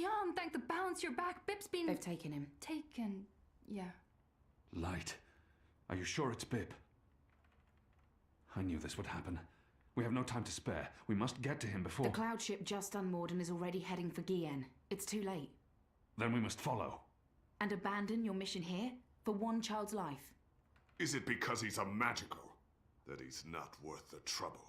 Kian, thank the balance your back. Bip's been... They've taken him. Taken, yeah. Light. Are you sure it's Bip? I knew this would happen. We have no time to spare. We must get to him before... The cloud ship just unmoored and is already heading for Gien. It's too late. Then we must follow. And abandon your mission here? For one child's life? Is it because he's a magical that he's not worth the trouble?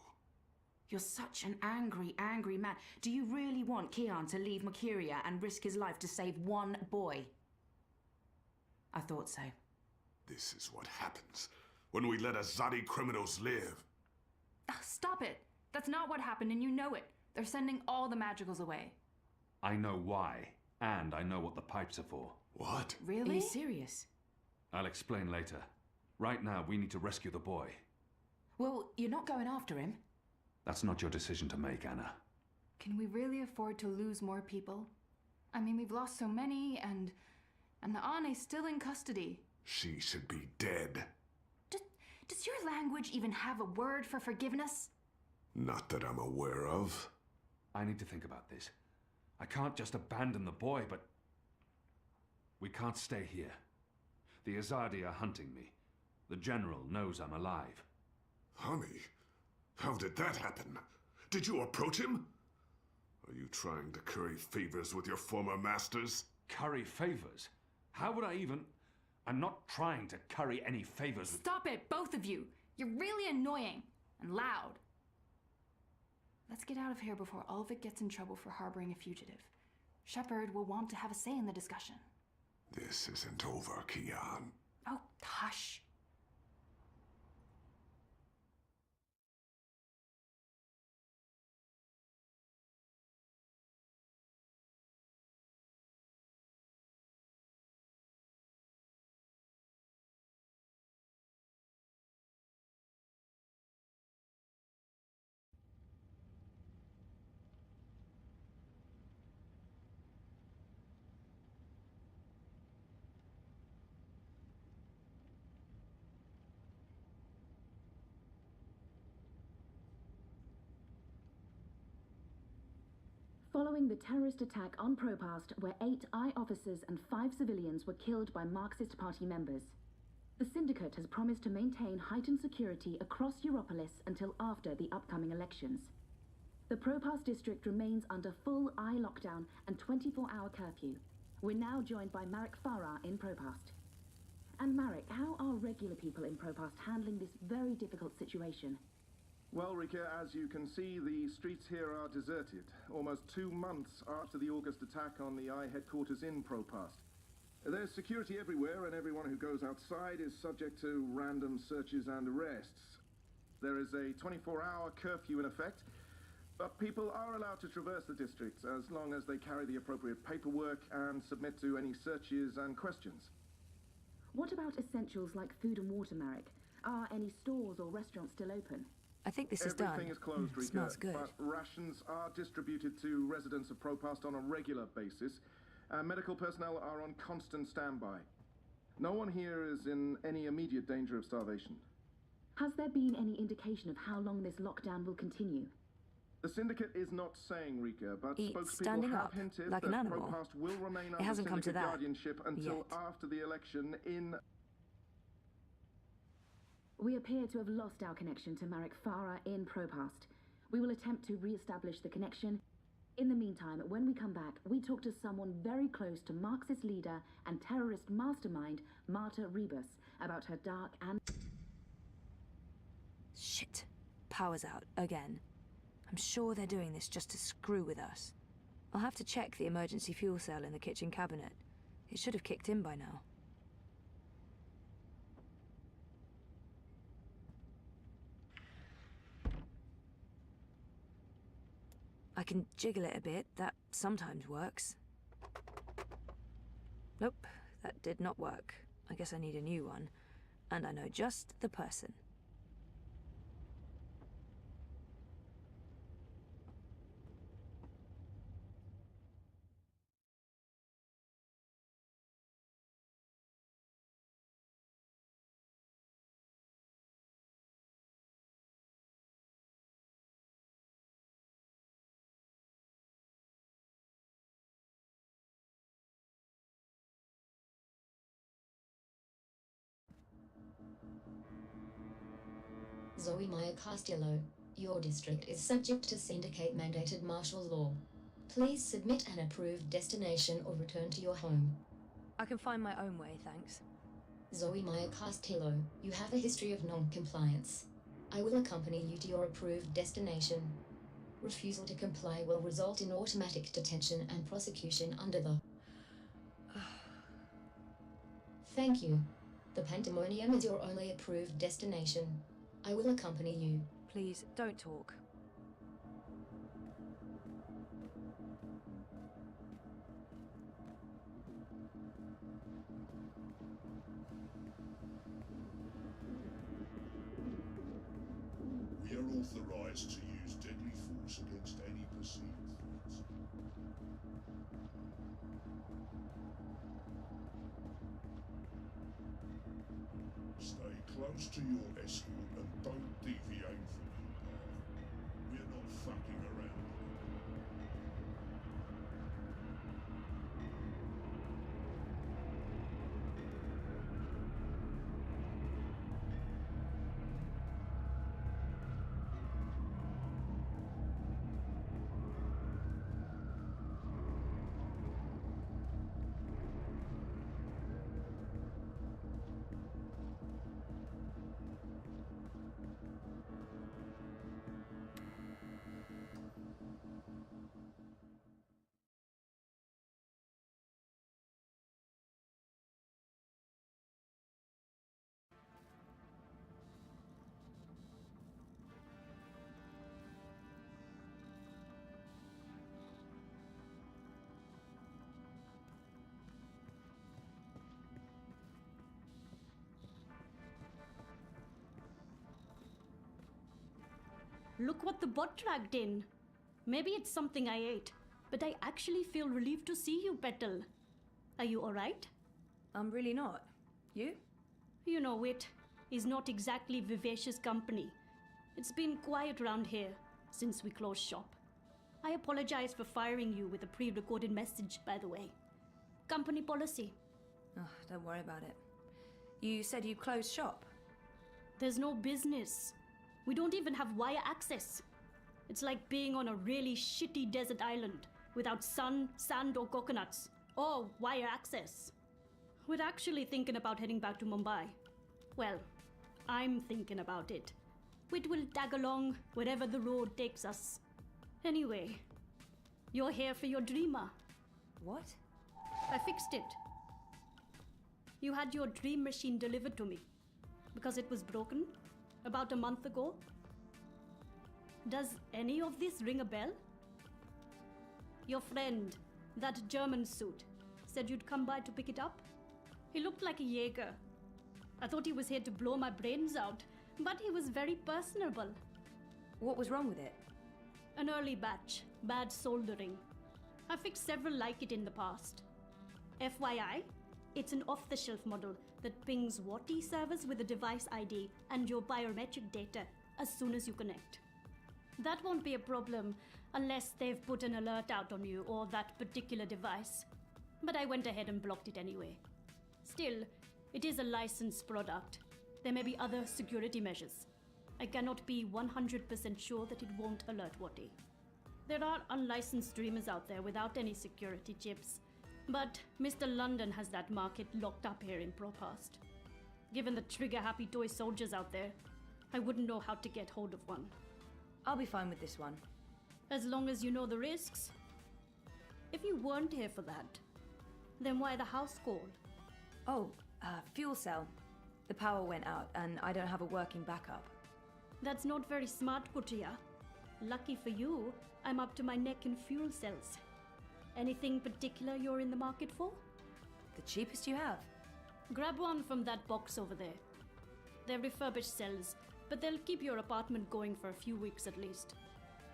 You're such an angry, angry man. Do you really want Kian to leave Mercuria and risk his life to save one boy? I thought so. This is what happens when we let Azadi criminals live. Stop it. That's not what happened, and you know it. They're sending all the magicals away. I know why, and I know what the pipes are for. What? Really? Are you serious? I'll explain later. Right now, we need to rescue the boy. Well, you're not going after him. That's not your decision to make, Anna. Can we really afford to lose more people? I mean, we've lost so many, and the Ane's still in custody. She should be dead. Does your language even have a word for forgiveness? Not that I'm aware of. I need to think about this. I can't just abandon the boy, but... We can't stay here. The Azadi are hunting me. The General knows I'm alive. Honey, how did that happen? Did you approach him? Are you trying to curry favors with your former masters? Curry favors? How would I even... I'm not trying to curry any favors with... Stop it, both of you! You're really annoying and loud. Let's get out of here before Ulvik gets in trouble for harboring a fugitive. Shepard will want to have a say in the discussion. This isn't over, Kian. Oh, hush. Following the terrorist attack on Propast, where 8 I officers and 5 civilians were killed by Marxist Party members, the Syndicate has promised to maintain heightened security across Europolis until after the upcoming elections. The Propast district remains under full I lockdown and 24-hour curfew. We're now joined by Marek Farah in Propast. And Marek, how are regular people in Propast handling this very difficult situation? Well, Rika, as you can see, the streets here are deserted, almost 2 months after the August attack on the I headquarters in Propast. There's security everywhere, and everyone who goes outside is subject to random searches and arrests. There is a 24-hour curfew in effect, but people are allowed to traverse the district as long as they carry the appropriate paperwork and submit to any searches and questions. What about essentials like food and water, Marek? Are any stores or restaurants still open? I think this is done. Everything is closed, Rika, Smells good. but rations are distributed to residents of Propast on a regular basis. Medical personnel are on constant standby. No one here is in any immediate danger of starvation. Has there been any indication of how long this lockdown will continue? The Syndicate is not saying, Rika, but Eat spokespeople standing have up, hinted like that an animal. Propast will remain It under hasn't come to Syndicate that guardianship until yet. after the election in... We appear to have lost our connection to Marek Farah in Propast. We will attempt to re-establish the connection. In the meantime, when we come back, we talk to someone very close to Marxist leader and terrorist mastermind, Marta Rebus, about her dark and... Shit. Power's out, again. I'm sure they're doing this just to screw with us. I'll have to check the emergency fuel cell in the kitchen cabinet. It should have kicked in by now. I can jiggle it a bit, that sometimes works. Nope, that did not work. I guess I need a new one. And I know just the person. Zoe Maya Castillo, your district is subject to syndicate-mandated martial law. Please submit an approved destination or return to your home. I can find my own way, thanks. Zoe Maya Castillo, you have a history of non-compliance. I will accompany you to your approved destination. Refusal to comply will result in automatic detention and prosecution under the... Thank you. The Pandemonium is your only approved destination. I will accompany you. Please, don't talk. We are authorized to use deadly force against any perceived threats. Stay close to your escort and don't deviate from your path. We're not fucking around. Look what the bot dragged in. Maybe it's something I ate, but I actually feel relieved to see you, Petal. Are you alright? I'm really not. You? You know it is not exactly vivacious company. It's been quiet around here since we closed shop. I apologize for firing you with a pre-recorded message, by the way. Company policy. Oh, don't worry about it. You said you closed shop. There's no business. We don't even have wire access. It's like being on a really shitty desert island without sun, sand, or coconuts, or wire access. We're actually thinking about heading back to Mumbai. Well, I'm thinking about it. We will tag along wherever the road takes us. Anyway, you're here for your dreamer. What? I fixed it. You had your dream machine delivered to me because it was broken about a month ago. Does any of this ring a bell? Your friend, that German suit, said you'd come by to pick it up. He looked like a Jaeger. I thought he was here to blow my brains out, but he was very personable. What was wrong with it? An early batch, bad soldering. I fixed several like it in the past. FYI, it's an off-the-shelf model that pings WATI servers with a device ID and your biometric data as soon as you connect. That won't be a problem unless they've put an alert out on you or that particular device. But I went ahead and blocked it anyway. Still, it is a licensed product. There may be other security measures. I cannot be 100% sure that it won't alert WATI. There are unlicensed dreamers out there without any security chips, but Mr. London has that market locked up here in Propast. Given the trigger-happy toy soldiers out there, I wouldn't know how to get hold of one. I'll be fine with this one. As long as you know the risks. If you weren't here for that, then why the house call? Oh, fuel cell. The power went out and I don't have a working backup. That's not very smart, Kutia. Lucky for you, I'm up to my neck in fuel cells. Anything particular you're in the market for? The cheapest you have. Grab one from that box over there. They're refurbished cells, but they'll keep your apartment going for a few weeks at least.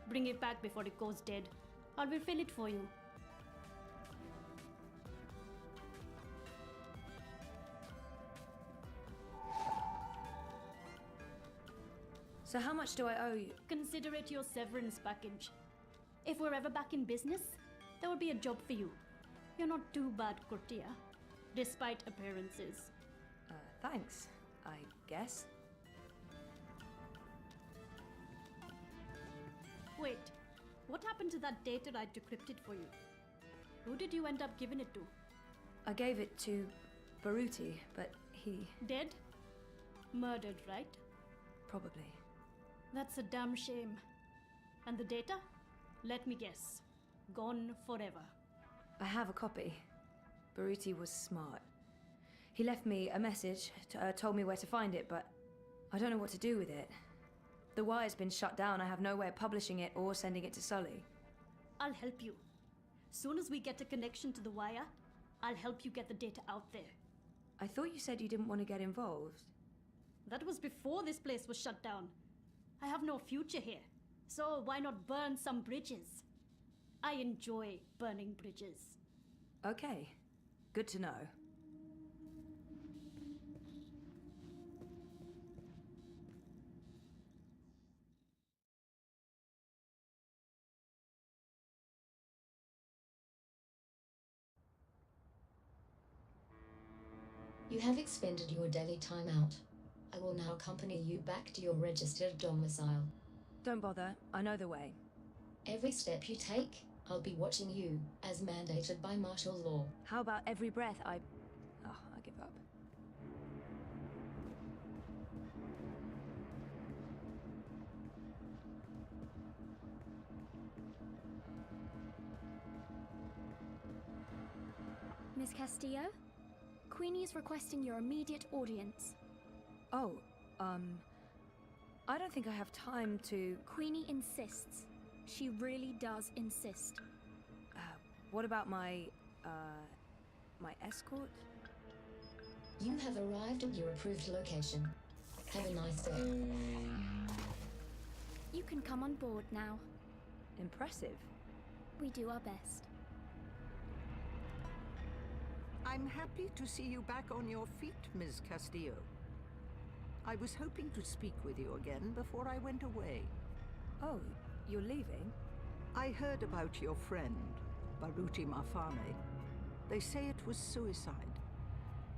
Bring it back before it goes dead. I'll refill it for you. So how much do I owe you? Consider it your severance package. If we're ever back in business, there will be a job for you. You're not too bad, Kurtia, despite appearances. Thanks, I guess. Wait, what happened to that data I decrypted for you? Who did you end up giving it to? I gave it to Baruti, but he... Dead? Murdered, right? Probably. That's a damn shame. And the data? Let me guess. Gone forever. I have a copy. Baruti was smart. He left me a message, told me where to find it, but I don't know what to do with it. The wire's been shut down. I have no way of publishing it or sending it to Sully. I'll help you. Soon as we get a connection to the wire, I'll help you get the data out there. I thought you said you didn't want to get involved. That was before this place was shut down. I have no future here, so why not burn some bridges? I enjoy burning bridges. Okay, good to know. You have expended your daily timeout. I will now accompany you back to your registered domicile. Don't bother, I know the way. Every step you take, I'll be watching you, as mandated by martial law. How about every breath I give up. Miss Castillo? Queenie is requesting your immediate audience. Oh, I don't think I have time to... Queenie insists. She really does insist. What about my escort? You have arrived at your approved location. Have a nice day. You can come on board now. Impressive. We do our best. I'm happy to see you back on your feet, Ms. Castillo. I was hoping to speak with you again before I went away. Oh, you're leaving? I heard about your friend, Baruti Mafame. They say it was suicide.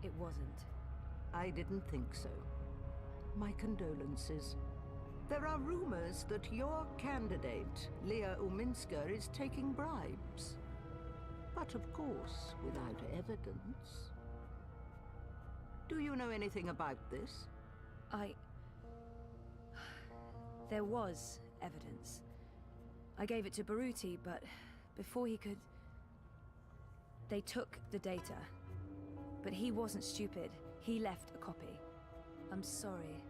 It wasn't. I didn't think so. My condolences. There are rumors that your candidate, Leah Uminska, is taking bribes. But of course, without evidence. Do you know anything about this? There was evidence. I gave it to Baruti, but before he could... They took the data. But he wasn't stupid. He left a copy. I'm sorry.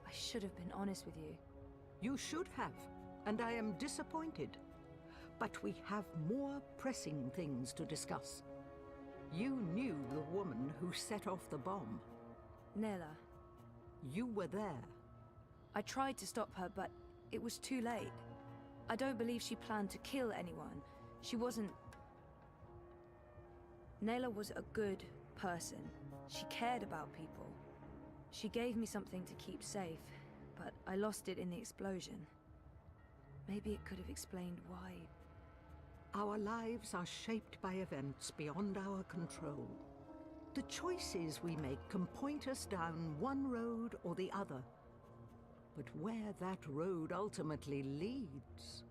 I should have been honest with you. You should have, and I am disappointed. But we have more pressing things to discuss. You knew the woman who set off the bomb. Nella. You were there. I tried to stop her, but it was too late. I don't believe she planned to kill anyone. She wasn't... Nella was a good person. She cared about people. She gave me something to keep safe, but I lost it in the explosion. Maybe it could have explained why... Our lives are shaped by events beyond our control. The choices we make can point us down one road or the other. But where that road ultimately leads...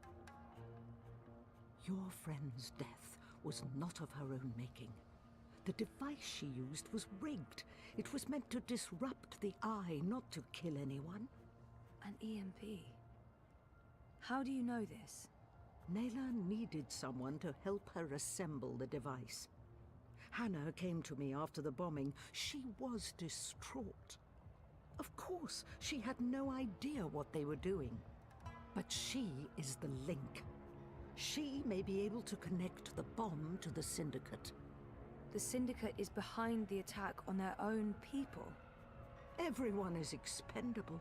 Your friend's death was not of her own making. The device she used was rigged. It was meant to disrupt the eye, not to kill anyone. An EMP. How do you know this? Nayla needed someone to help her assemble the device. Hannah came to me after the bombing. She was distraught. Of course, she had no idea what they were doing. But she is the link. She may be able to connect the bomb to the Syndicate. The Syndicate is behind the attack on their own people. Everyone is expendable.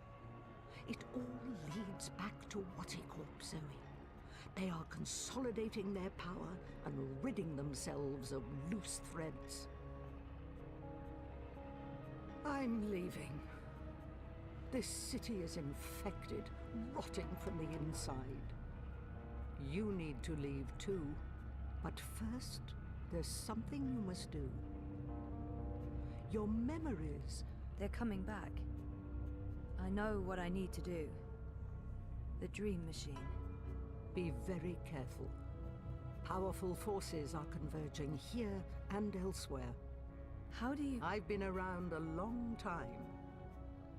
It all leads back to Waticorp, Zoe. They are consolidating their power and ridding themselves of loose threads. I'm leaving. This city is infected, rotting from the inside. You need to leave too. But first, there's something you must do. Your memories... They're coming back. I know what I need to do. The Dream Machine. Be very careful. Powerful forces are converging here and elsewhere. How do you... I've been around a long time.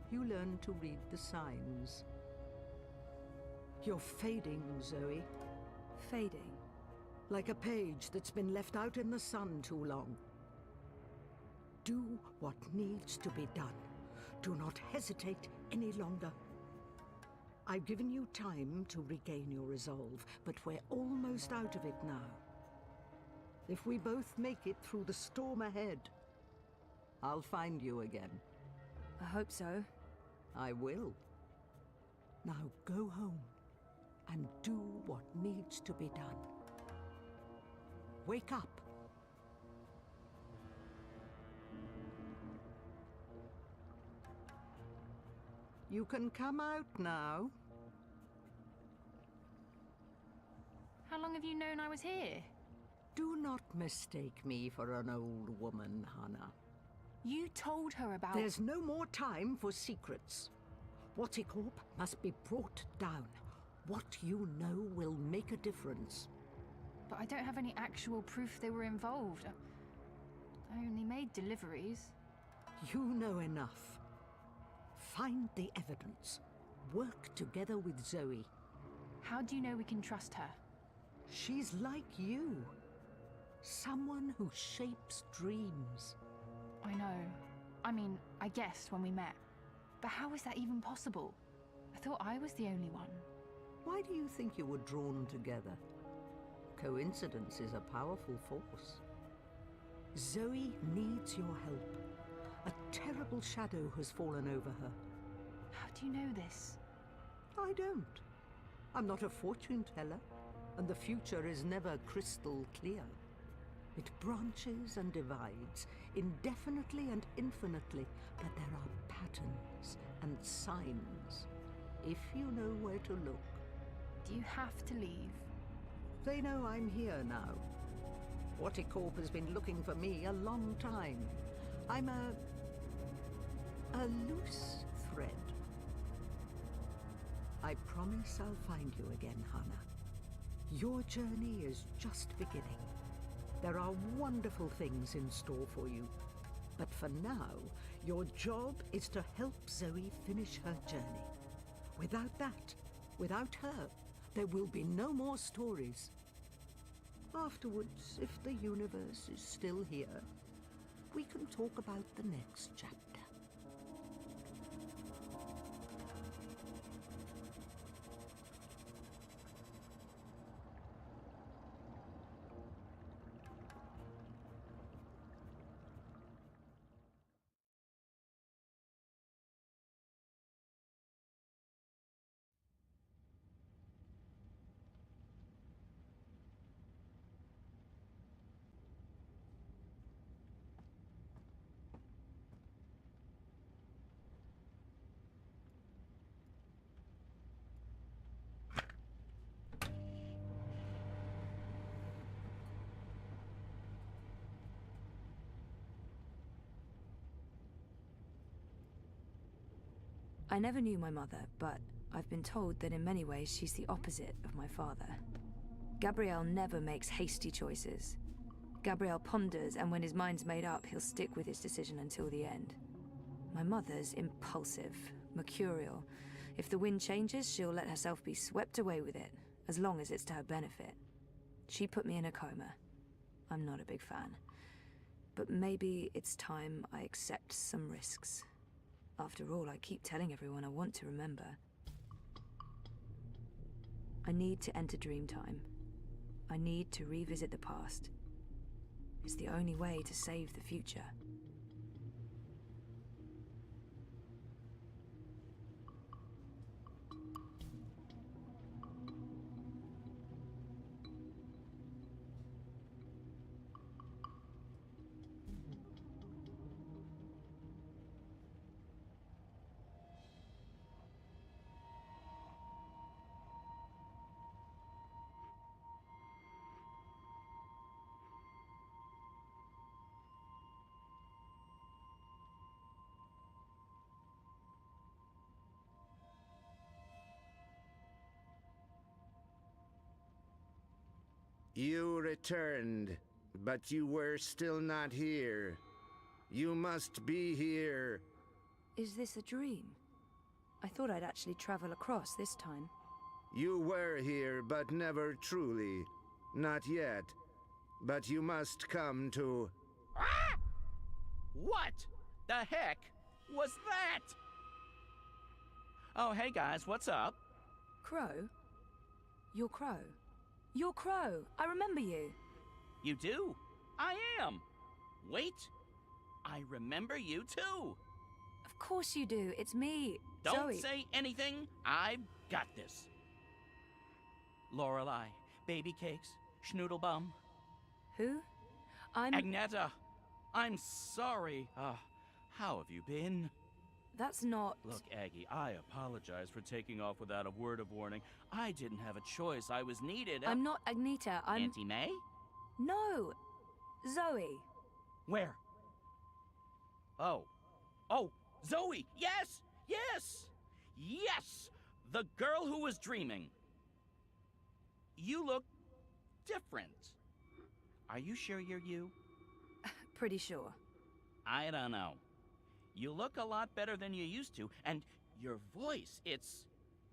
You learn to read the signs. You're fading, Zoe. Fading? Like a page that's been left out in the sun too long. Do what needs to be done. Do not hesitate any longer. I've given you time to regain your resolve, but we're almost out of it now. If we both make it through the storm ahead, I'll find you again. I hope so. I will. Now go home and do what needs to be done. Wake up. You can come out now. How long have you known I was here? Do not mistake me for an old woman, Hannah. You told her about... There's no more time for secrets. Waticorp must be brought down. What you know will make a difference. But I don't have any actual proof they were involved. I only made deliveries. You know enough. Find the evidence. Work together with Zoe. How do you know we can trust her? She's like you. Someone who shapes dreams. I know. I mean, I guessed when we met. But how is that even possible? I thought I was the only one. Why do you think you were drawn together? Coincidence is a powerful force. Zoe needs your help. A terrible shadow has fallen over her. How do you know this? I don't. I'm not a fortune teller, and the future is never crystal clear. It branches and divides, indefinitely and infinitely, but there are patterns and signs, if you know where to look. Do you have to leave? They know I'm here now. Waticorp has been looking for me a long time. I'm a loose thread. I promise I'll find you again, Hannah. Your journey is just beginning. There are wonderful things in store for you. But for now, your job is to help Zoe finish her journey. Without that, without her, there will be no more stories. Afterwards, if the universe is still here, we can talk about the next chapter. I never knew my mother, but I've been told that in many ways she's the opposite of my father. Gabriel never makes hasty choices. Gabriel ponders, and when his mind's made up, he'll stick with his decision until the end. My mother's impulsive, mercurial. If the wind changes, she'll let herself be swept away with it, as long as it's to her benefit. She put me in a coma. I'm not a big fan. But maybe it's time I accept some risks. After all, I keep telling everyone I want to remember. I need to enter Dreamtime. I need to revisit the past. It's the only way to save the future. You returned, but you were still not here. You must be here. Is this a dream? I thought I'd actually travel across this time. You were here, but never truly. Not yet. But you must come to... Ah! What the heck was that? Oh, hey guys, what's up? Crow? You're Crow. You're Crow. I remember you. You do? I am. Wait. I remember you too. Of course you do. It's me, Don't Zoe. say anything. I've got this. Lorelei, baby cakes, schnoodlebum. Who? I'm... Agneta, I'm sorry. How have you been? That's not... Look, Aggie, I apologize for taking off without a word of warning. I didn't have a choice. I was needed. I'm not Agneta. I'm... Auntie May? No. Zoe. Where? Oh. Oh, Zoe! Yes! Yes! Yes! The girl who was dreaming. You look different. Are you sure you're you? Pretty sure. I don't know. You look a lot better than you used to, and your voice, it's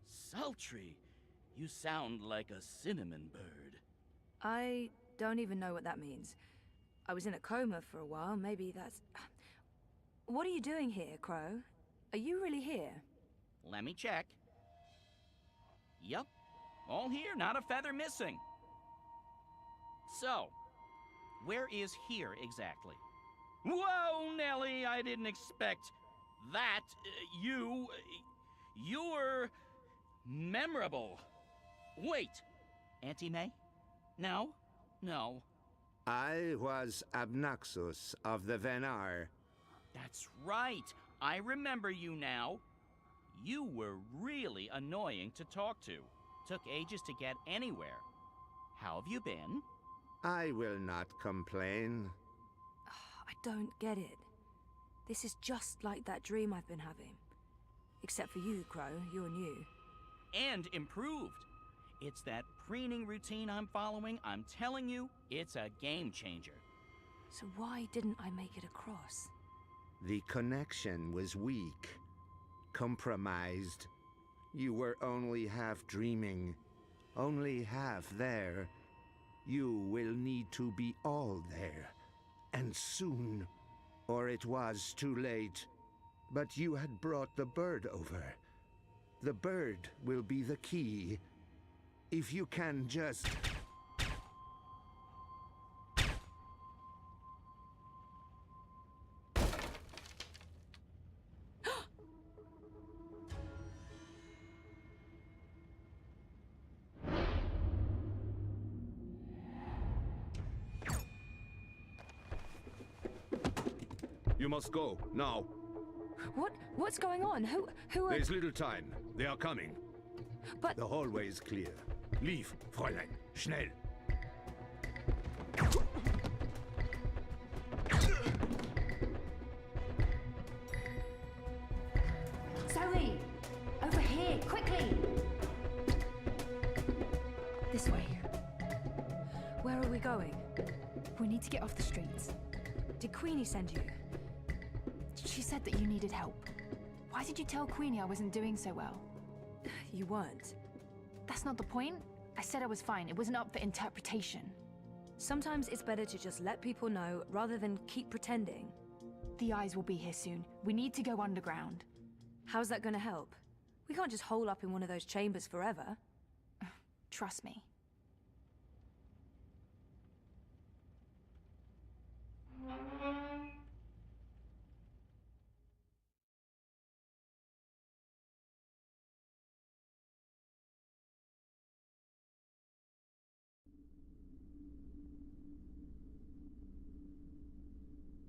sultry. You sound like a cinnamon bird. I don't even know what that means. I was in a coma for a while, maybe that's... What are you doing here, Crow? Are you really here? Let me check. Yup. All here, not a feather missing. So, where is here exactly? Whoa, Nellie, I didn't expect that. You're memorable. Wait, Auntie May? No, no. I was Abnaxus of the Venar. That's right. I remember you now. You were really annoying to talk to. Took ages to get anywhere. How have you been? I will not complain. I don't get it. This is just like that dream I've been having. Except for you, Crow. You're new. And improved. It's that preening routine I'm following. I'm telling you, it's a game changer. So why didn't I make it across? The connection was weak. Compromised. You were only half dreaming. Only half there. You will need to be all there. And soon. Or it was too late. But you had brought the bird over. The bird will be the key. If you can just... You must go, now. What's going on? Who are... There's little time. They are coming. But... The hallway is clear. Leave, Fräulein. Schnell. Zoe! Over here, quickly! This way. Where are we going? We need to get off the streets. Did Queenie send you? She said that you needed help. Why did you tell Queenie I wasn't doing so well? You weren't. That's not the point. I said I was fine. It wasn't up for interpretation. Sometimes it's better to just let people know rather than keep pretending. The eyes will be here soon. We need to go underground. How's that gonna help? We can't just hole up in one of those chambers forever. Trust me.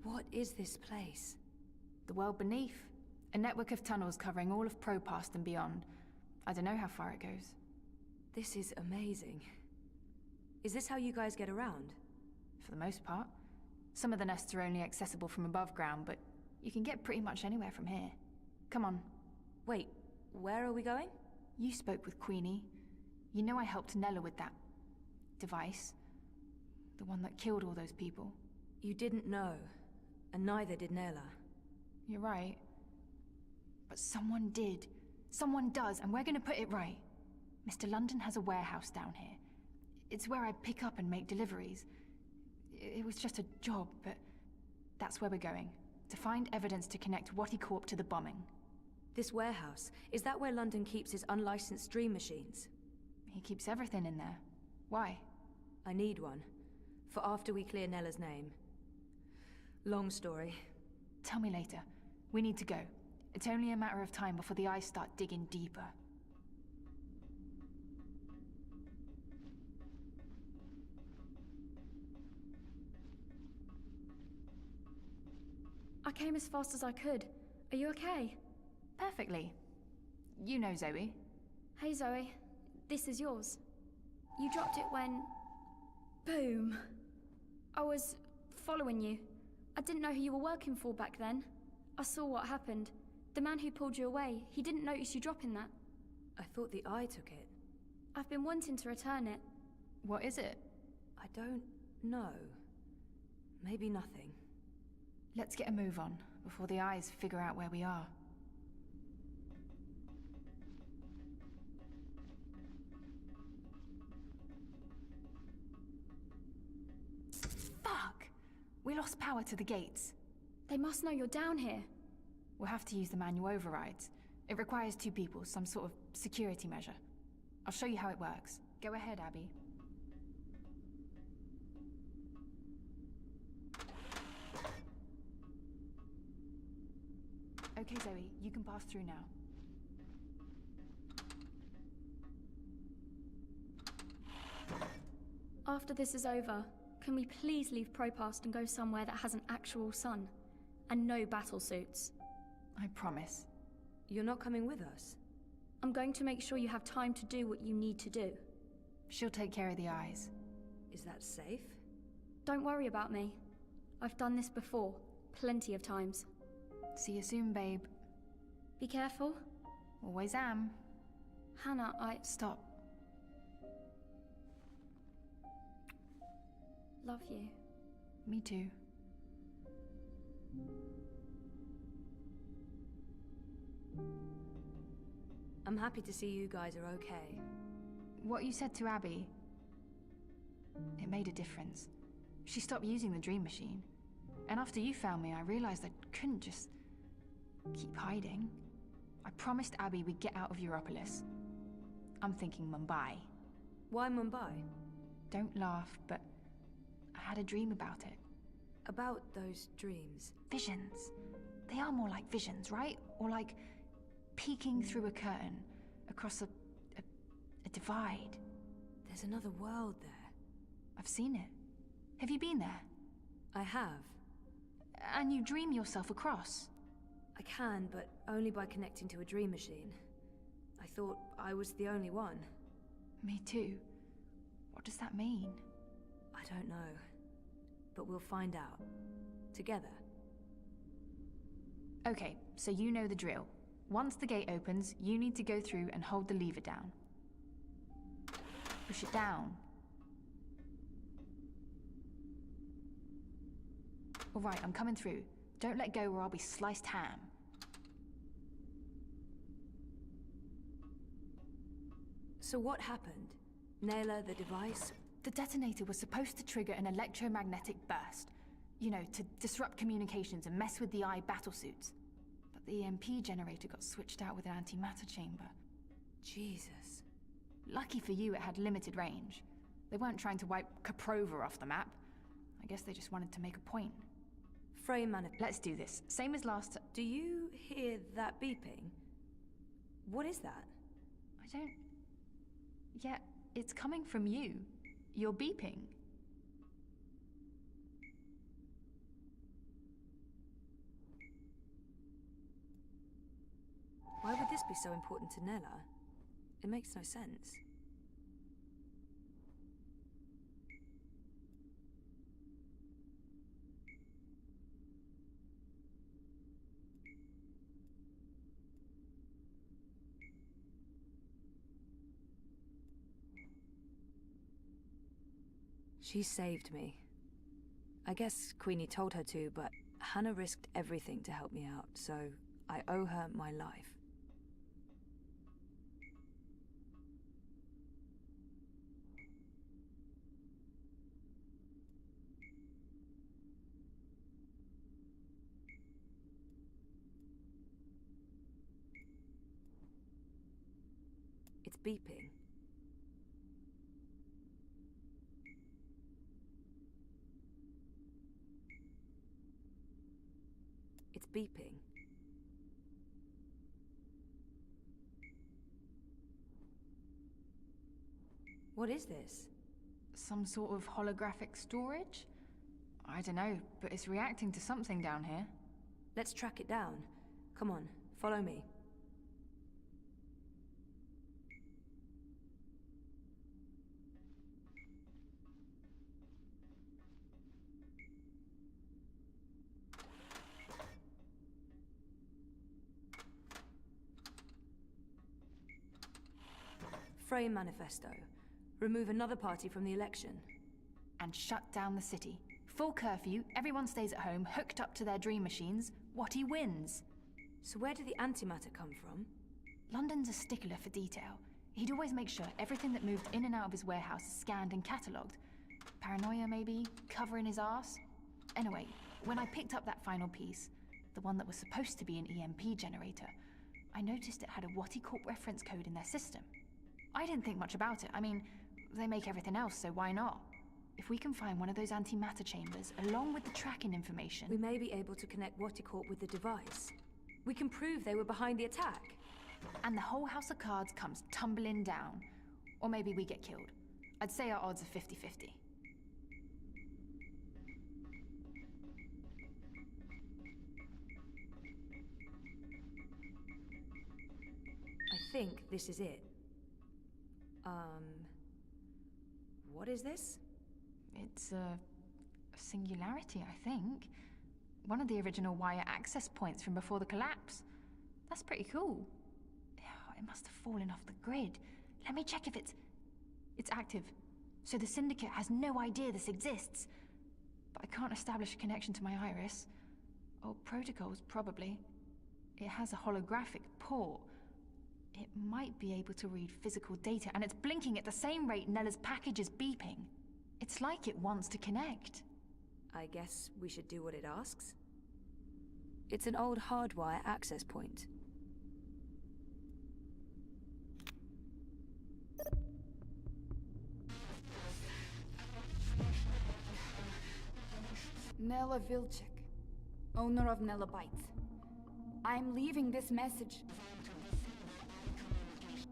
What is this place? The world beneath. A network of tunnels covering all of Propast and beyond. I don't know how far it goes. This is amazing. Is this how you guys get around? For the most part. Some of the nests are only accessible from above ground, but you can get pretty much anywhere from here. Come on. Wait, where are we going? You spoke with Queenie. You know I helped Nella with that... device. The one that killed all those people. You didn't know, and neither did Nella. You're right. But someone did. Someone does, and we're gonna put it right. Mr. London has a warehouse down here. It's where I pick up and make deliveries. It was just a job, but that's where we're going. To find evidence to connect Wattie Corp to the bombing. This warehouse, is that where London keeps his unlicensed dream machines? He keeps everything in there. Why? I need one. For after we clear Nella's name. Long story. Tell me later. We need to go. It's only a matter of time before the eyes start digging deeper. I came as fast as I could. Are you okay? Perfectly. You know Zoe. Hey Zoe, this is yours. You dropped it when... Boom. I was following you. I didn't know who you were working for back then. I saw what happened. The man who pulled you away, he didn't notice you dropping that. I thought the eye took it. I've been wanting to return it. What is it? I don't know. Maybe nothing. Let's get a move on, before the eyes figure out where we are. Fuck! We lost power to the gates. They must know you're down here. We'll have to use the manual overrides. It requires 2 people, some sort of security measure. I'll show you how it works. Go ahead, Abby. Okay, Zoe, you can pass through now. After this is over, can we please leave Propast and go somewhere that has an actual sun? And no battle suits. I promise. You're not coming with us? I'm going to make sure you have time to do what you need to do. She'll take care of the eyes. Is that safe? Don't worry about me. I've done this before, plenty of times. See you soon, babe. Be careful. Always am. Hannah, Stop. Love you. Me too. I'm happy to see you guys are okay. What you said to Abby, it made a difference. She stopped using the dream machine. And after you found me, I realized I couldn't just keep hiding. I promised Abby we'd get out of Europolis. I'm thinking Mumbai. Why Mumbai? Don't laugh, but I had a dream about it. About those dreams? Visions. They are more like visions, right? Or like peeking through a curtain across a divide. There's another world there. I've seen it. Have you been there? I have. And you dream yourself across? I can, but only by connecting to a dream machine. I thought I was the only one. Me too. What does that mean? I don't know. But we'll find out. Together. Okay, so you know the drill. Once the gate opens, you need to go through and hold the lever down. Push it down. All right, I'm coming through. Don't let go or I'll be sliced ham. So what happened? Naylor, the device? The detonator was supposed to trigger an electromagnetic burst. You know, to disrupt communications and mess with the eye battlesuits. But the EMP generator got switched out with an antimatter chamber. Jesus. Lucky for you, it had limited range. They weren't trying to wipe Caprova off the map. I guess they just wanted to make a point. Frame manip. Let's do this. Same as last. Do you hear that beeping? What is that? I don't... Yeah, it's coming from you. You're beeping. Why would this be so important to Nella? It makes no sense. She saved me. I guess Queenie told her to, but Hannah risked everything to help me out, so I owe her my life. It's beeping. It's beeping. What is this? Some sort of holographic storage? I don't know, but it's reacting to something down here. Let's track it down. Come on, follow me. Frame manifesto. Remove another party from the election. And shut down the city. Full curfew, everyone stays at home, hooked up to their dream machines. What he wins. So where did the antimatter come from? London's a stickler for detail. He'd always make sure everything that moved in and out of his warehouse is scanned and catalogued. Paranoia, maybe? Covering his ass? Anyway, when I picked up that final piece, the one that was supposed to be an EMP generator, I noticed it had a Wattie Corp reference code in their system. I didn't think much about it. I mean, they make everything else, so why not? If we can find one of those antimatter chambers, along with the tracking information... We may be able to connect Wattie Corp with the device. We can prove they were behind the attack. And the whole house of cards comes tumbling down. Or maybe we get killed. I'd say our odds are 50-50. I think this is it. What is this? It's a singularity, I think. One of the original wire access points from before the collapse. That's pretty cool. It must have fallen off the grid. Let me check if it's active. So the Syndicate has no idea this exists. But I can't establish a connection to my iris. Old protocols, probably. It has a holographic port. It might be able to read physical data, and it's blinking at the same rate Nella's package is beeping. It's like it wants to connect. I guess we should do what it asks. It's an old hardwire access point. Nella Vilcek, owner of Nella Bytes. I'm leaving this message.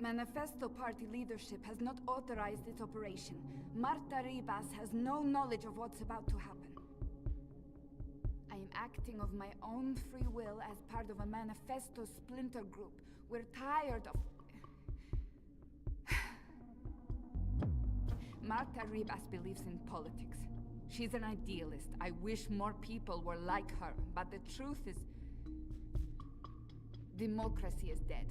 Manifesto Party leadership has not authorized this operation. Marta Ribas has no knowledge of what's about to happen. I am acting of my own free will as part of a Manifesto splinter group. We're tired of... Marta Ribas believes in politics. She's an idealist. I wish more people were like her, but the truth is... democracy is dead.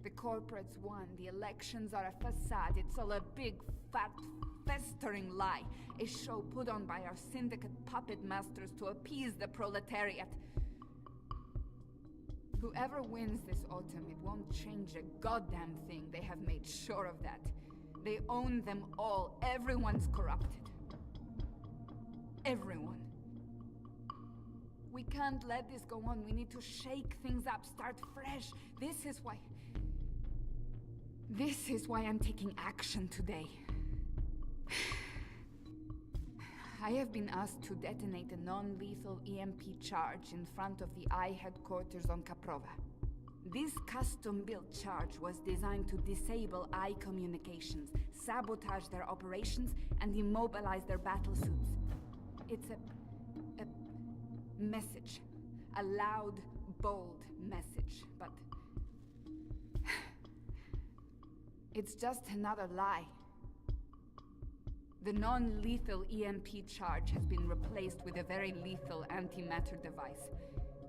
The corporates won, the elections are a facade, it's all a big, fat, festering lie. A show put on by our syndicate puppet masters to appease the proletariat. Whoever wins this autumn, it won't change a goddamn thing. They have made sure of that. They own them all. Everyone's corrupted. Everyone. We can't let this go on. We need to shake things up, start fresh. This is why I'm taking action today. I have been asked to detonate a non-lethal EMP charge in front of the I headquarters on Caprova. This custom-built charge was designed to disable I communications, sabotage their operations, and immobilize their battlesuits. It's a message. A loud, bold message, but... it's just another lie. The non-lethal EMP charge has been replaced with a very lethal antimatter device.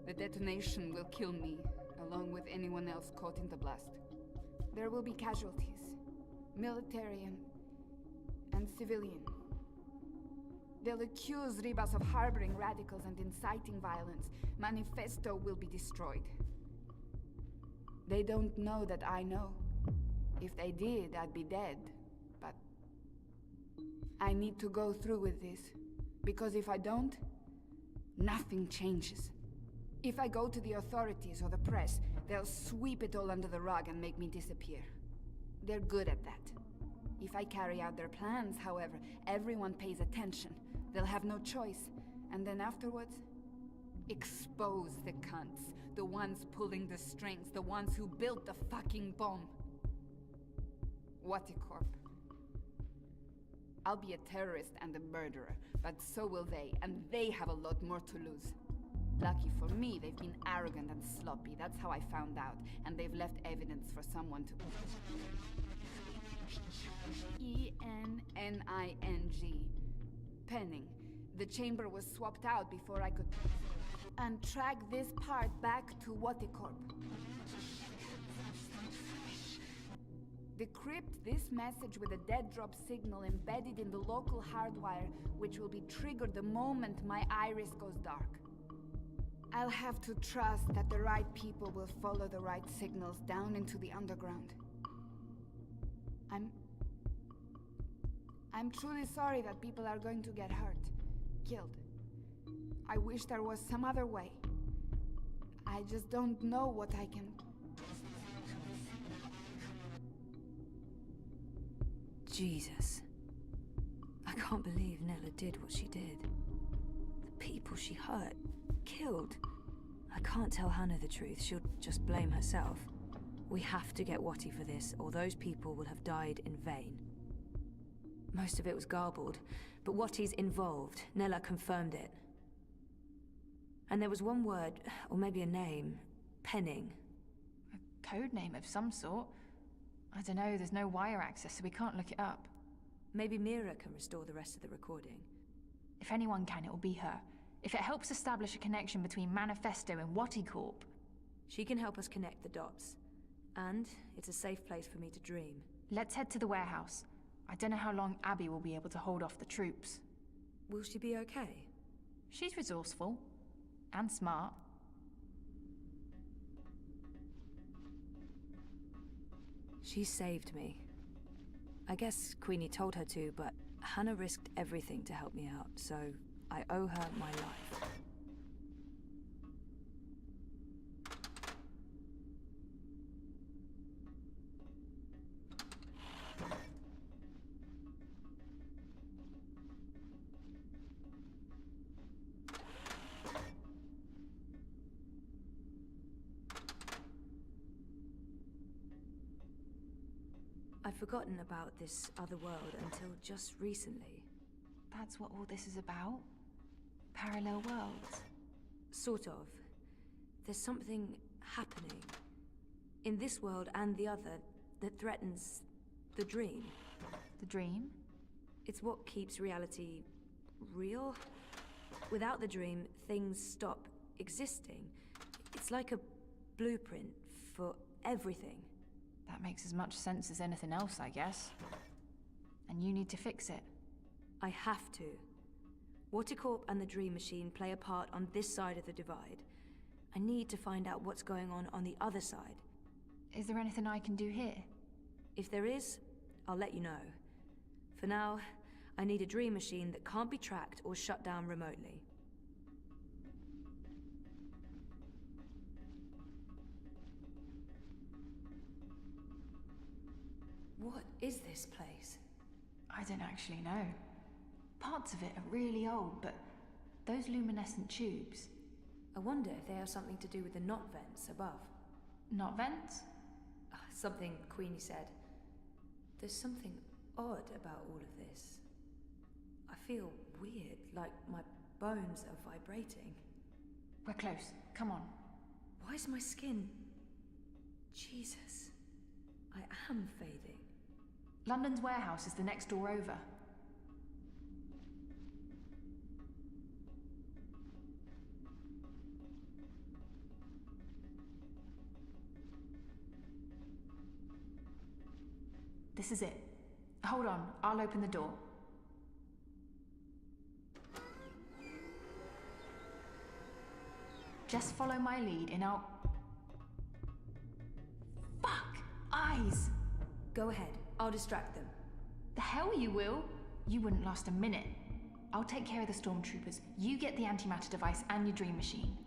The detonation will kill me, along with anyone else caught in the blast. There will be casualties. Military and civilian. They'll accuse Ribas of harboring radicals and inciting violence. Manifesto will be destroyed. They don't know that I know. If they did, I'd be dead. But I need to go through with this. Because if I don't, nothing changes. If I go to the authorities or the press, they'll sweep it all under the rug and make me disappear. They're good at that. If I carry out their plans, however, everyone pays attention. They'll have no choice. And then afterwards, expose the cunts. The ones pulling the strings, the ones who built the fucking bomb. Waticorp. I'll be a terrorist and a murderer, but so will they, and they have a lot more to lose. Lucky for me, they've been arrogant and sloppy. That's how I found out, and they've left evidence for someone to... E-N-N-I-N-G. Penning. The chamber was swapped out before I could... And track this part back to Waticorp. Decrypt this message with a dead drop signal embedded in the local hardwire, which will be triggered the moment my iris goes dark. I'll have to trust that the right people will follow the right signals down into the underground. I'm truly sorry that people are going to get hurt, killed. I wish there was some other way. I just don't know what I can... Jesus. I can't believe Nella did what she did. The people she hurt, killed. I can't tell Hannah the truth. She'll just blame herself. We have to get Watty for this, or those people will have died in vain. Most of it was garbled, but Watty's involved. Nella confirmed it. And there was one word, or maybe a name. Penning. A code name of some sort. I don't know, there's no wire access, so we can't look it up. Maybe Mira can restore the rest of the recording. If anyone can, it'll be her. If it helps establish a connection between Manifesto and Waticorp. She can help us connect the dots. And it's a safe place for me to dream. Let's head to the warehouse. I don't know how long Abby will be able to hold off the troops. Will she be okay? She's resourceful. And smart. She saved me. I guess Queenie told her to, but Hannah risked everything to help me out, so I owe her my life. I'd forgotten about this other world until just recently. That's what all this is about? Parallel worlds? Sort of. There's something happening in this world and the other that threatens the dream. The dream? It's what keeps reality real. Without the dream, things stop existing. It's like a blueprint for everything. That makes as much sense as anything else, I guess. And you need to fix it. I have to. Waticorp and the Dream Machine play a part on this side of the divide. I need to find out what's going on the other side. Is there anything I can do here? If there is, I'll let you know. For now, I need a Dream Machine that can't be tracked or shut down remotely. What is this place? I don't actually know. Parts of it are really old, but those luminescent tubes... I wonder if they have something to do with the knot vents above. Knot vents? Something Queenie said. There's something odd about all of this. I feel weird, like my bones are vibrating. We're close. Come on. Why is my skin... Jesus. I am fading. London's warehouse is the next door over. This is it. Hold on, I'll open the door. Just follow my lead and I'll... Fuck! Eyes! Go ahead. I'll distract them. The hell you will? You wouldn't last a minute. I'll take care of the stormtroopers. You get the antimatter device and your dream machine.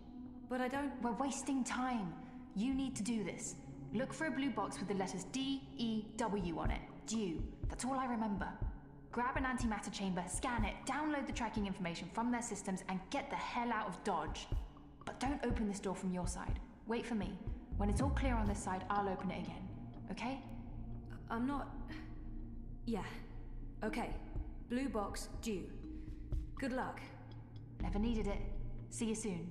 But I don't... We're wasting time. You need to do this. Look for a blue box with the letters D-E-W on it. Dew. That's all I remember. Grab an antimatter chamber, scan it, download the tracking information from their systems, and get the hell out of Dodge. But don't open this door from your side. Wait for me. When it's all clear on this side, I'll open it again. Okay? I'm not... Yeah. Okay. Blue box, due. Good luck. Never needed it. See you soon.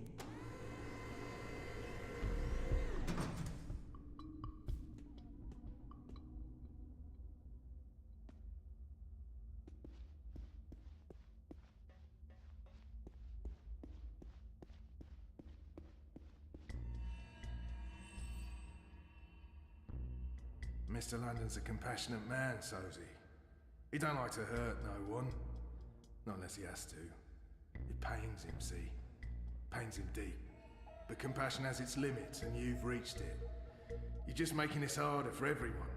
Mr. London's a compassionate man, so's he. He don't like to hurt no one. Not unless he has to. It pains him, see? Pains him deep. But compassion has its limits, and you've reached it. You're just making this harder for everyone.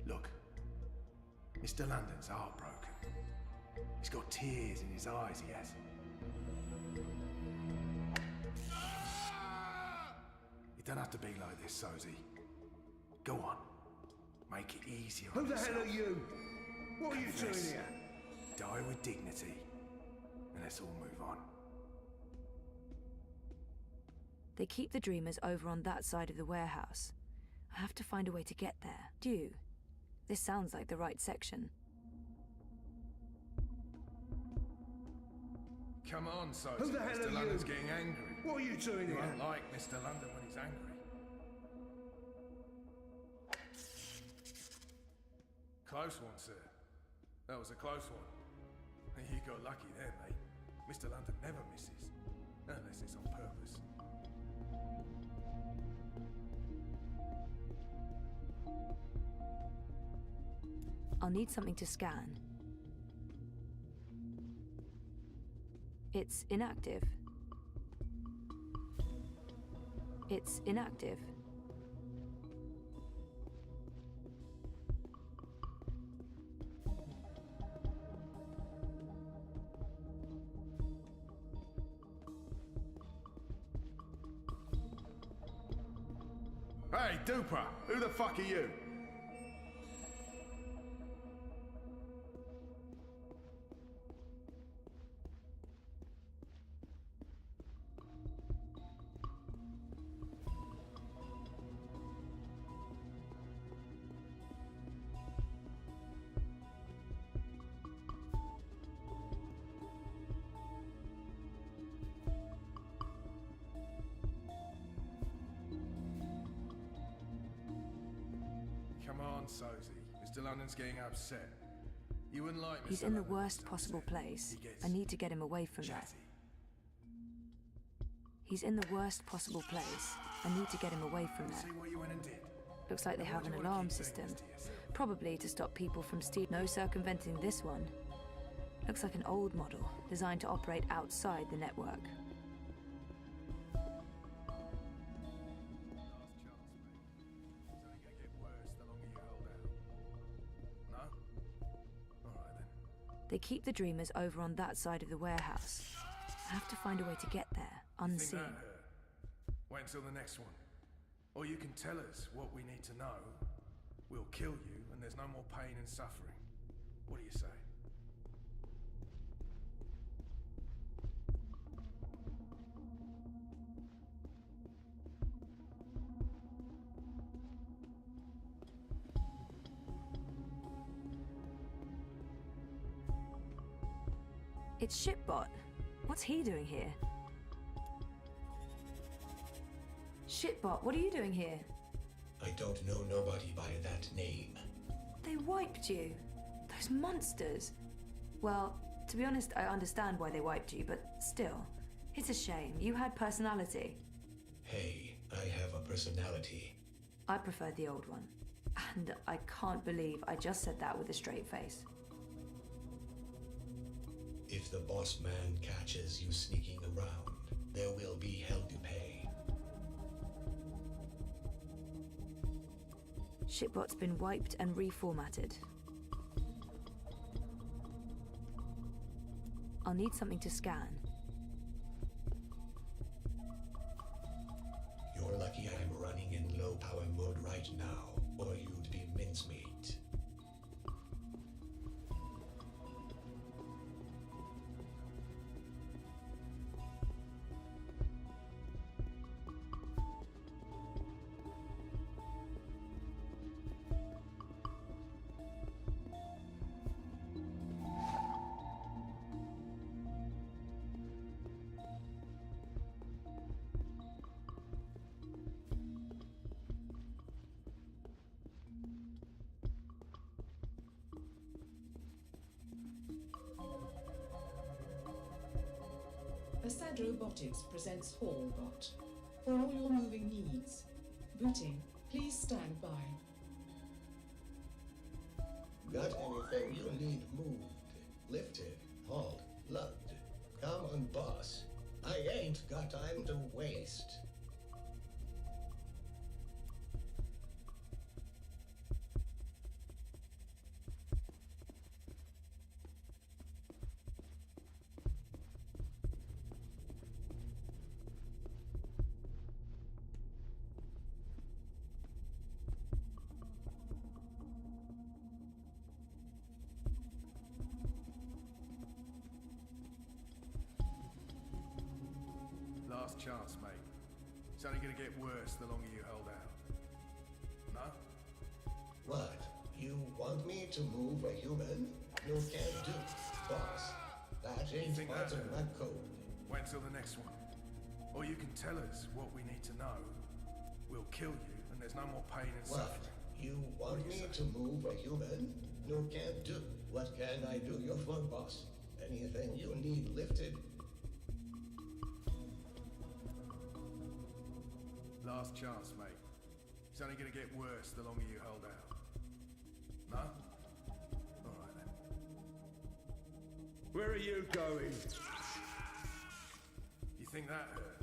Look, Mr. London's heartbroken. He's got tears in his eyes, he has. You don't have to be like this, Sozy. Go on. Make it easier on Who the hell yourself. are you? What are you doing Confess. here? Die with dignity. And let's all move on. They keep the Dreamers over on that side of the warehouse. I have to find a way to get there. Do. This sounds like the right section. Come on, Sozy. Who the hell Mr. are London's you? getting angry. What are you doing You here? won't like Mr. London when he's angry. Close one, sir. That was a close one. You got lucky there, mate. Mr. London never misses. Unless it's on purpose. I'll need something to scan. It's inactive. It's inactive. Hey, Duper! Who the fuck are you? Come on, Sozy. Mr. London's getting upset. You wouldn't like Mr. He's in the London worst gets possible upset. place. He gets I need to get him away from there. chatty. He's in the worst possible place. I need to get him away from there. See what you went and did. Looks like they have an do you wanna alarm keep doing system. this to yourself? Probably to stop people from stealing. No circumventing this one. Looks like an old model, designed to operate outside the network. They keep the Dreamers over on that side of the warehouse. I have to find a way to get there, unseen. Think that hurt? Wait until the next one. Or you can tell us what we need to know. We'll kill you, and there's no more pain and suffering. What do you say? It's Shipbot. What's he doing here? Shitbot, what are you doing here? I don't know nobody by that name. They wiped you. Those monsters. Well, to be honest, I understand why they wiped you, but still. It's a shame. You had personality. Hey, I have a personality. I prefer the old one. And I can't believe I just said that with a straight face. If the boss man catches you sneaking around, There will be hell to pay. Shipbot's been wiped and reformatted. I'll need something to scan. You're lucky I'm running in low power mode right now, or you'd be mincemeat. Assad Robotics presents Hallbot. For all your moving needs. Booting, please stand by. Got anything you need moved, lifted, hauled, lugged? Come on, boss. I ain't got time to waste. Last chance, mate. It's only gonna get worse the longer you hold out. No? What? You want me to move a human? You can't do, boss. That ain't part of my code. Wait till the next one. Or you can tell us what we need to know. We'll kill you, and there's no more pain and What? suffering. You want me to move a human? You can't do. What can I do you for, boss? Anything you need lifted? Last chance, mate. It's only gonna get worse the longer you hold out. No? Alright then. Where are you going? You think that hurt?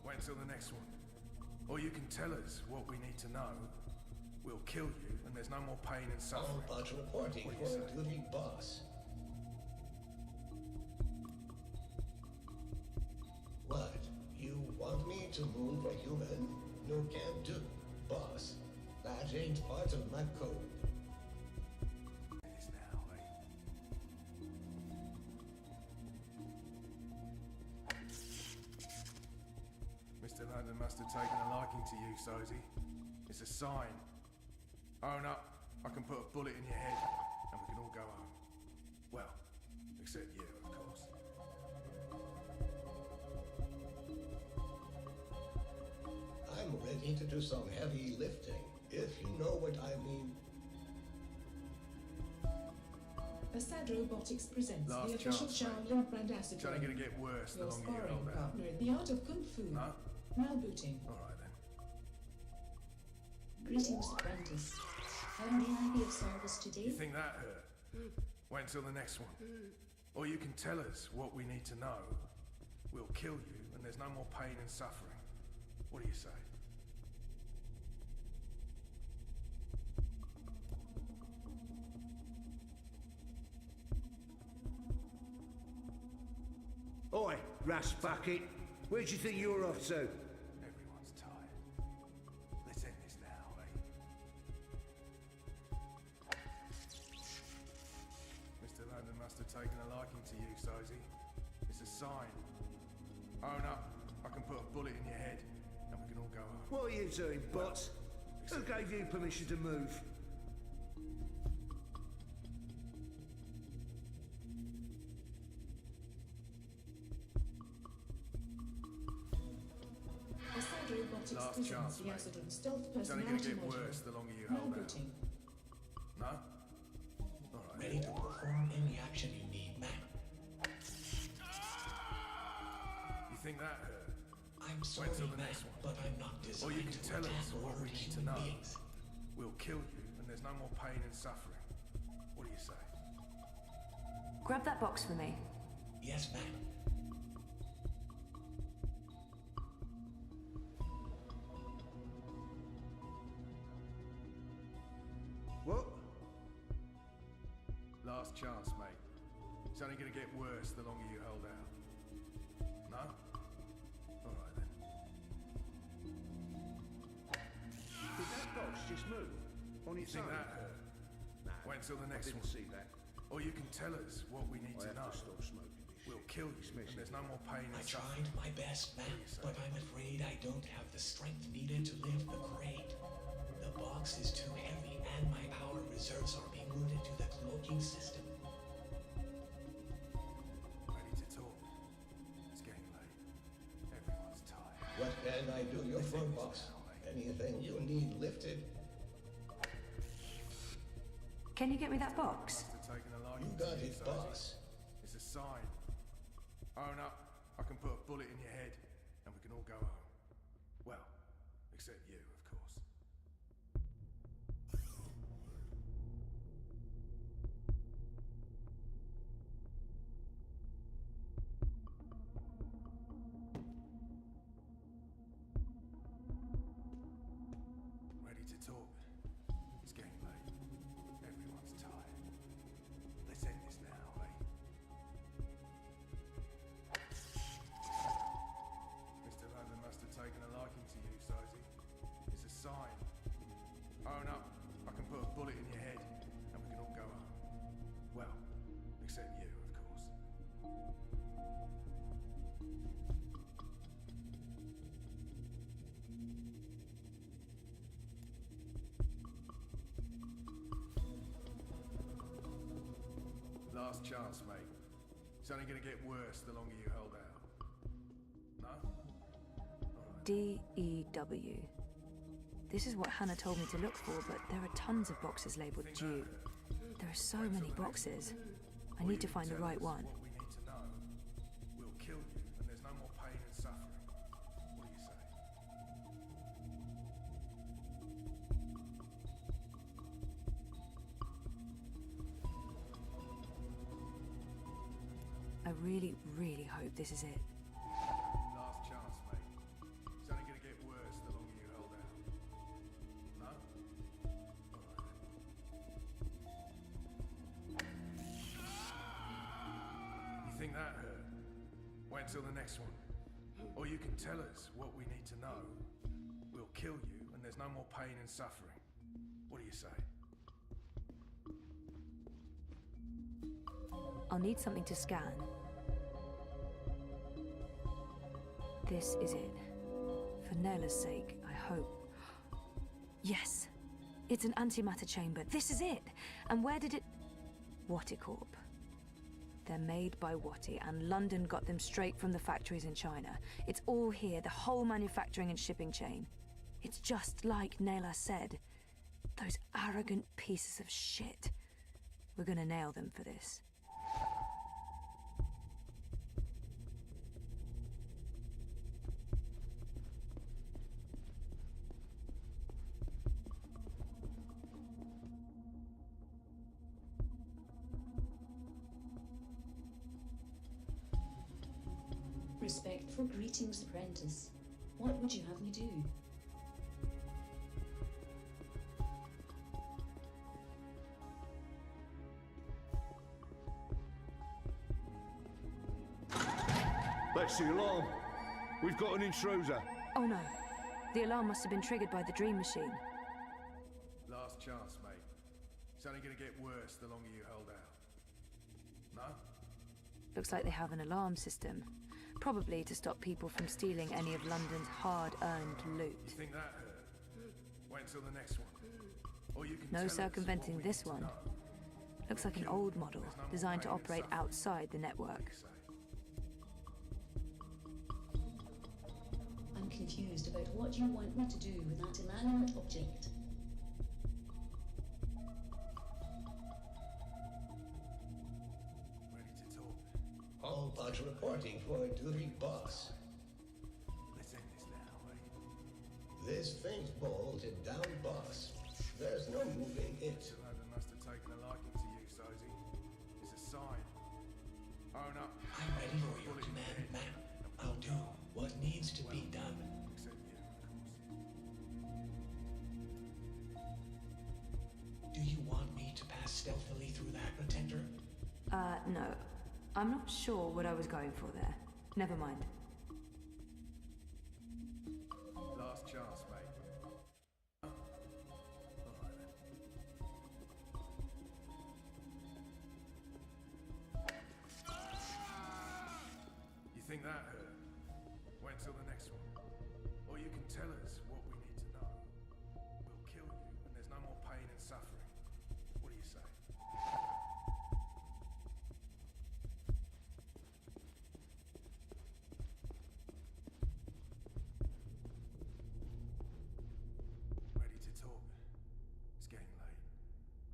Wait until the next one. Or you can tell us what we need to know. We'll kill you, and there's no more pain and suffering. All but reporting What do you for say? duty, boss. What? You want me to move a human? You can't do, boss. That ain't part of my code. It is now, Mr. London must have taken a liking to you, Sozy. It's a sign. Own up, I can put a bullet in your head, and we can all go home. Well, except you, of course. I'm ready to do some heavy lifting, if you know what I mean. Assad Robotics presents Last the official chance, Shaolin brand acid. It's only gonna get worse the Your longer you sparring hold out. partner in the art of Kung Fu. No? Now booting. Alright then. Greetings, apprentice. How may I be of service today? You think that hurt? Wait until the next one. Or you can tell us what we need to know. We'll kill you, and there's no more pain and suffering. What do you say? Oi, Rust Bucket. Where do you think you're off to? Everyone's tired. Let's end this now, eh? Mr. London must have taken a liking to you, Sozy. It's a sign. Own up, I can put a bullet in your head, and we can all go home. What are you doing, bots? Who gave you permission to move? Assad Robotics Last presents chance, the mate. acid and stealth It's only gonna personality get module. worse the longer you Now hold out. booting. No? Alright. Ready to perform any action you need, man. You think that hurt? I'm Wait sorry, till the man, next one. but I'm not Or designed you can to tell us attack what or we hurt need to human know. beings. We'll kill you, and there's no more pain and suffering. What do you say? Grab that box for me. Yes, ma'am. Last chance, mate. It's only gonna get worse the longer you hold out. No? Alright then. Did that box just move? On its You think own? that hurt? Nah, Wait until the next I didn't one. see that. Or you can tell us what we need I to have know. to stop smoking this We'll shit. kill you, and there's no more pain I and tried suffering. my best, Matt, but I'm afraid I don't have the strength needed to lift the crate. The box is too heavy, and my power reserves are being routed to the cloaking system. Ready to talk? It's getting late. Everyone's tired. What can I do you for, boss? Anything you need lifted? Can you get me that box? You got it, boss. It's a sign. Own up, I can put a bullet in your head, and we can all go home. Well, except you, of course. Ready to talk? It's getting late. Everyone's tired. Let's end this now, eh? Mr. London must have taken a liking to you, Sosie. It's a sign. Own up, I can put a bullet in your head, and we can all go home. Well, except you, of course. Last chance, mate. It's only gonna get worse the longer you hold out. No? DEW. This is what Hannah told me to look for, but there are tons of boxes labeled due. There are so many boxes. I need to find the right one. What we need to know. We'll kill you, and there's no more pain and suffering. What do you say? I really, really hope this is it. Last chance, mate. It's only gonna get worse the longer you hold out. No? You think that hurt? Wait until the next one. Or you can tell us what we need to know. We'll kill you, and there's no more pain and suffering. What do you say? I'll need something to scan. This is it. For Nella's sake, I hope. Yes! It's an antimatter chamber. This is it! And where did it... Watticorp. They're made by Watti, and London got them straight from the factories in China. It's all here, the whole manufacturing and shipping chain. It's just like Nela said. Those arrogant pieces of shit. We're gonna nail them for this. Respectful greetings, apprentice. What would you have me do? That's the alarm. We've got an intruder. Oh no. The alarm must have been triggered by the dream machine. Last chance, mate. It's only gonna get worse the longer you hold out. No? Looks like they have an alarm system. Probably to stop people from stealing any of London's hard-earned loot. You think that hurt? Wait until the next one. Or you can No tell us circumventing what we this need to one. know. Looks like an old model, designed to operate outside the network. I'm confused about what you want me to do with that inanimate object. All but reporting for duty, boss. Let's end this now, eh? This thing's bolted down, boss. There's no moving it. London must have taken a liking to you, Sosie. It's a sign. Own up. I'm ready for your command, ma'am. I'll do what needs to be done. Except you, of course. Do you want me to pass stealthily through that protector? No. I'm not sure what I was going for there. Never mind. Last chance, mate. You think that hurt? Wait till the next one. Or you can tell us what we need to know. We'll kill you, and there's no more pain and suffering. What do you say? Ready to talk? It's getting late.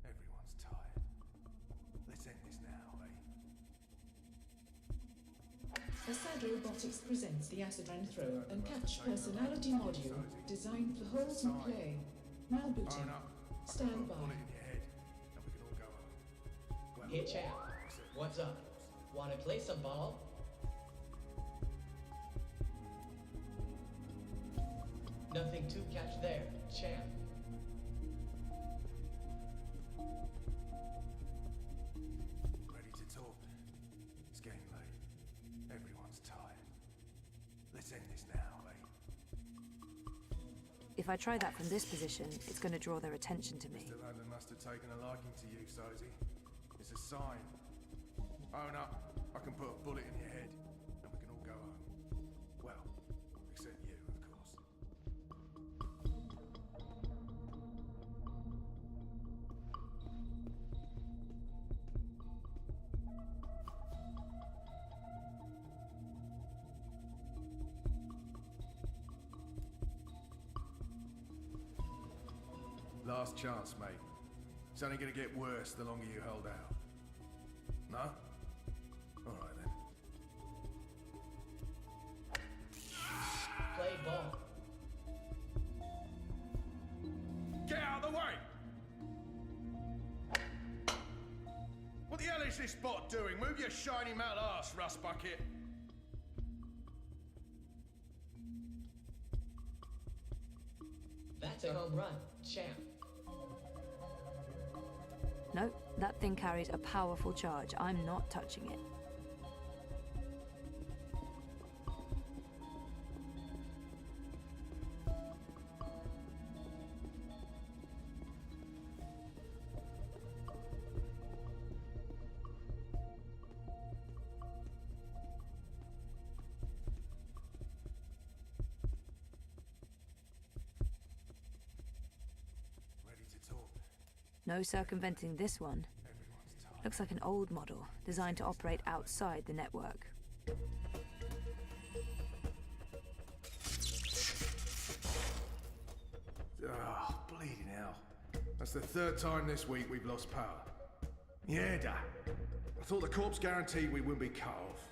Everyone's tired. Let's end this now, eh? Asad Robotics presents the Acid-Run Throw and Catch personality module designed for hold and play. Now booting. Stand by. Hey chap, what's up? Wanna play some ball? Nothing to catch there, champ. Ready to talk? It's getting late. Everyone's tired. Let's end this now, eh? If I try that from this position, it's going to draw their attention to me. Mr. London must have taken a liking to you, Sozy. It's a sign. Own up. I can put a bullet in your head, and we can all go home. Well, except you, of course. Last chance, mate. It's only gonna get worse the longer you hold out. No? All right then. Play ball. Get out of the way! What the hell is this bot doing? Move your shiny metal ass, rust bucket. That's a home run, champ. Nope, that thing carries a powerful charge. I'm not touching it. No circumventing this one. Looks like an old model, designed to operate outside the network. Oh, bleeding hell. That's the third time this week we've lost power. Mierda. I thought the corpse guaranteed we wouldn't be cut off.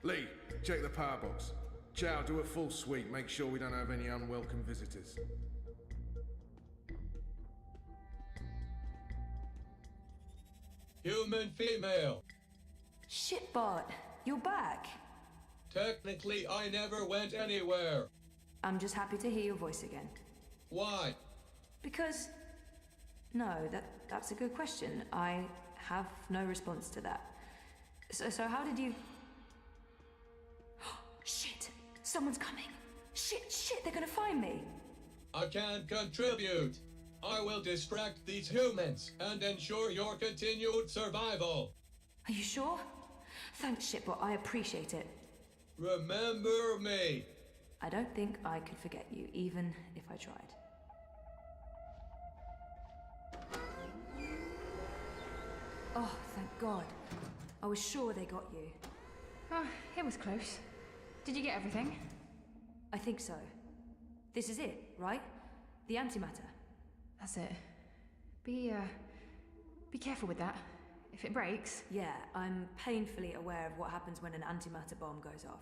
Lee, check the power box. Chow, do a full sweep. Make sure we don't have any unwelcome visitors. Human female. Shitbot, you're back. Technically, I never went anywhere. I'm just happy to hear your voice again. Why? Because... No, that's a good question. I have no response to that. So how did you... Shit! Someone's coming! Shit, they're gonna find me! I can contribute. I will distract these humans and ensure your continued survival. Are you sure? Thanks, Shitbot. I appreciate it. Remember me. I don't think I could forget you, even if I tried. Oh, thank God. I was sure they got you. Oh, it was close. Did you get everything? I think so. This is it, right? The antimatter. That's it. Be careful with that. If it breaks... Yeah, I'm painfully aware of what happens when an antimatter bomb goes off.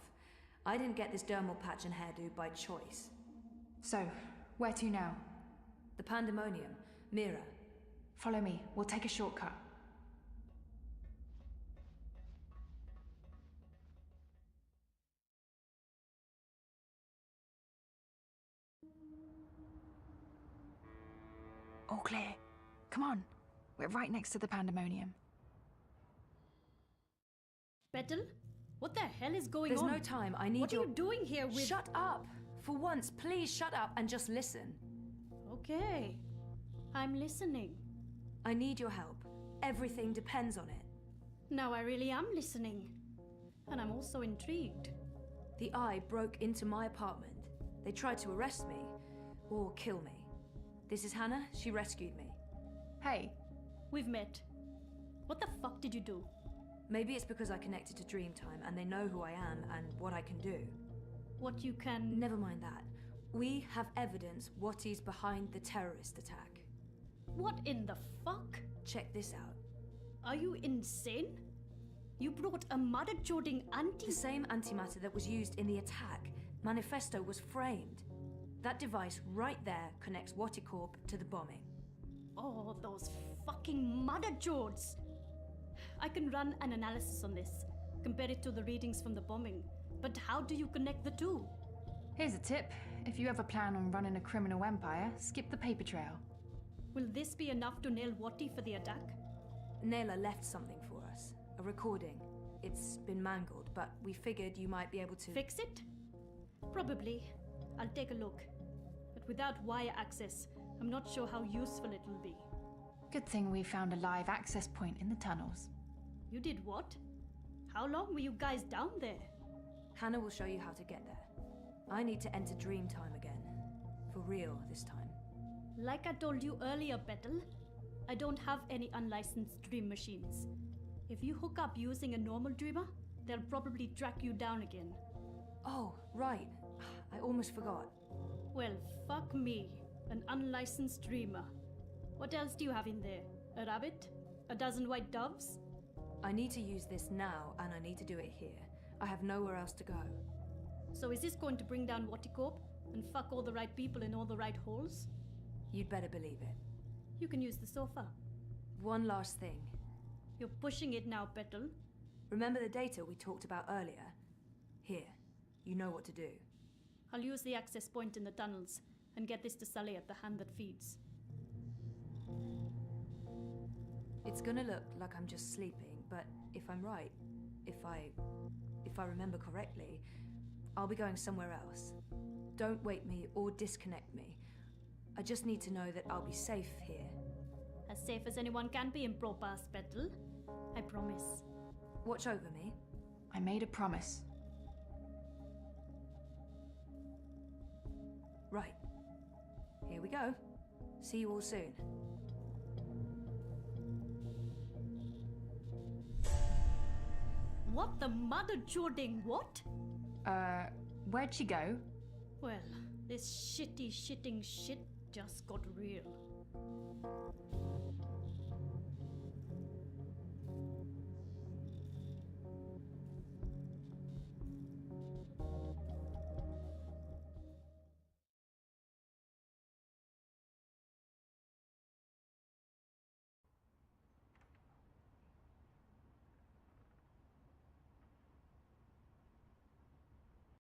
I didn't get this dermal patch and hairdo by choice. So, where to now? The Pandemonium. Mira. Follow me. We'll take a shortcut. All clear. Come on. We're right next to the Pandemonium. Petal? What the hell is going There's on? no time. I need What your... are you doing here with... Shut up! For once, please shut up and just listen. Okay. I'm listening. I need your help. Everything depends on it. Now I really am listening. And I'm also intrigued. The Eye broke into my apartment. They tried to arrest me. Or kill me. This is Hannah. She rescued me. Hey. We've met. What the fuck did you do? Maybe it's because I connected to Dreamtime and they know who I am and what I can do. What you can... Never mind that. We have evidence what is behind the terrorist attack. What in the fuck? Check this out. Are you insane? You brought a mother-joding The same antimatter that was used in the attack. Manifesto was framed. That device right there connects Waticorp to the bombing. Oh, those fucking mother-jods! I can run an analysis on this, compare it to the readings from the bombing. But how do you connect the two? Here's a tip. If you ever plan on running a criminal empire, skip the paper trail. Will this be enough to nail Wati for the attack? Naylor left something for us. A recording. It's been mangled, but we figured you might be able to... Fix it? Probably. I'll take a look. But without wire access, I'm not sure how useful it will be. Good thing we found a live access point in the tunnels. You did what? How long were you guys down there? Hannah will show you how to get there. I need to enter Dreamtime again. For real this time. Like I told you earlier, Petal, I don't have any unlicensed dream machines. If you hook up using a normal dreamer, they'll probably track you down again. Oh, right. I almost forgot. Well, fuck me. An unlicensed dreamer. What else do you have in there? A rabbit? A dozen white doves? I need to use this now, and I need to do it here. I have nowhere else to go. So is this going to bring down Waticorp and fuck all the right people in all the right holes? You'd better believe it. You can use the sofa. One last thing. You're pushing it now, Petal. Remember the data we talked about earlier? Here. You know what to do. I'll use the access point in the tunnels and get this to Sully at the hand that feeds. It's gonna look like I'm just sleeping, but if I'm right, if I remember correctly, I'll be going somewhere else. Don't wake me or disconnect me. I just need to know that I'll be safe here. As safe as anyone can be in Propass, Petal. I promise. Watch over me. I made a promise. Right. Here we go. See you all soon. What the mother-jording what? Where'd she go? Well, this shitting shit just got real.